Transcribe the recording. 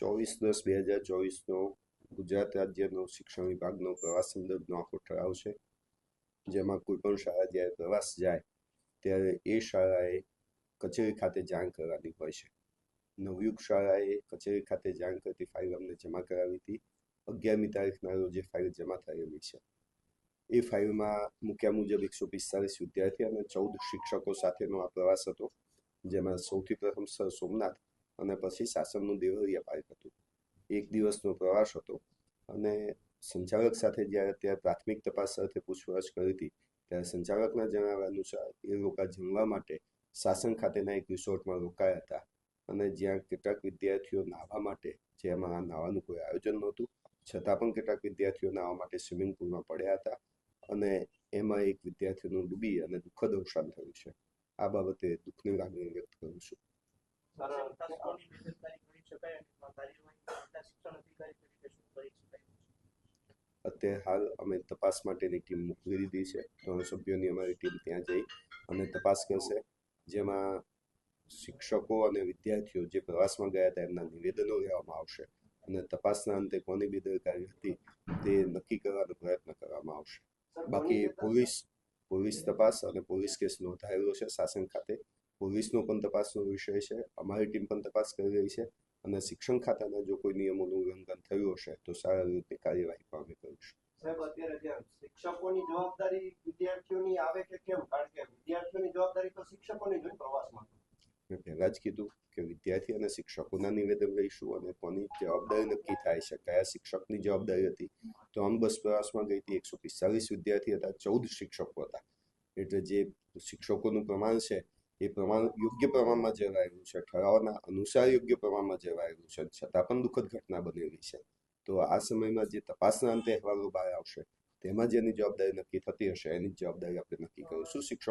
24/10/2024નો ગુજરાત રાજ્યનો શિક્ષણ વિભાગનો પ્રવાસ સંદર્ભનો આખો ઠરાવ છે, જેમાં કોઈ પણ શાળા જ્યારે પ્રવાસ જાય ત્યારે એ શાળાએ કચેરી ખાતે જાણ કરવાની હોય છે. નવયુગ શાળાએ કચેરી ખાતે જાણ કરતી ફાઇલ અમને જમા કરાવી હતી. 11મી તારીખના રોજ એ ફાઇલ જમા થયેલી છે. એ ફાઇલમાં મૂક્યા મુજબ 145 વિદ્યાર્થી અને 14 શિક્ષકો સાથેનો આ પ્રવાસ હતો, જેમાં સૌથી પ્રથમ સર સોમનાથ અને પછી સાસણનું દેવળિયા પાર્ક હતું. એક દિવસનો પ્રવાસ હતો અને સંચાલક સાથે જ્યારે ત્યાં પ્રાથમિક તપાસ અર્થે પૂછપરછ કરી હતી ત્યારે સંચાલકના જણાવ્યા અનુસાર એ લોકો જમવા માટે સાસણ ખાતેના એક રિસોર્ટમાં રોકાયા હતા અને જ્યાં કેટલાક વિદ્યાર્થીઓ નાહવા માટે, જેમાં નાહવાનું કોઈ આયોજન નહોતું છતાં પણ કેટલાક વિદ્યાર્થીઓ નાહવા માટે સ્વિમિંગ પુલમાં પડ્યા હતા અને એમાં એક વિદ્યાર્થીનું ડૂબી અને દુઃખદ અવસાન થયું છે. આ બાબતે દુઃખની લાગણી વ્યક્ત કરું છું. અત્યારે હાલ અમે તપાસ માટેની ટીમ મોકલી દીધી છે. 3 સભ્યોની અમારી ટીમ ત્યાં જઈ અને તપાસ કરશે, જેમાં શિક્ષકો અને વિદ્યાર્થીઓ જે પ્રવાસમાં ગયા હતા એમના નિવેદનો લેવામાં આવશે અને તપાસના અંતે કોની બેદરકારી હતી તે નક્કી કરવાનો પ્રયત્ન કરવામાં આવશે. બાકી પોલીસ તપાસ અને પોલીસ કેસ નોંધાયેલો છે શાસન ખાતે. પોલીસનો પણ તપાસનો વિષય છે. અમારી ટીમ પણ તપાસ કરી રહી છે અને શિક્ષણ ખાતાના જો કોઈ નિયમોનું ઉલ્લંઘન થયું હશે તો સારા રીતે કાર્યવાહી પણ અમે કરીશું. સાહેબ, અત્યારે શિક્ષકોની જવાબદારી વિદ્યાર્થીઓની આવે કે કેમ? કારણ કે વિદ્યાર્થીઓની જવાબદારી તો શિક્ષકોની જ હોય પ્રવાસમાં. મેં પહેલા જ કીધું કે વિદ્યાર્થી અને શિક્ષકોના નિવેદન લઈશું અને કોની જવાબદારી નક્કી થાય છે, કયા શિક્ષકની જવાબદારી હતી. તો આમ બસ પ્રવાસમાં ગઈ હતી, 145 વિદ્યાર્થી હતા, 14 શિક્ષકો હતા. એટલે જે શિક્ષકોનું પ્રમાણ છે એ પ્રમાણ યોગ્ય પ્રમાણમાં જળવાયેલું છે, ઠરાવના અનુસાર યોગ્ય પ્રમાણમાં જળવાયેલું છે, છતાં પણ દુઃખદ ઘટના બનેલી છે. તો આ સમયમાં જે તપાસના અંતે અહેવાલો બહાર આવશે તેમાં જેની જવાબદારી નક્કી થતી હશે એની જવાબદારી આપણે નક્કી કરીશું. શિક્ષકો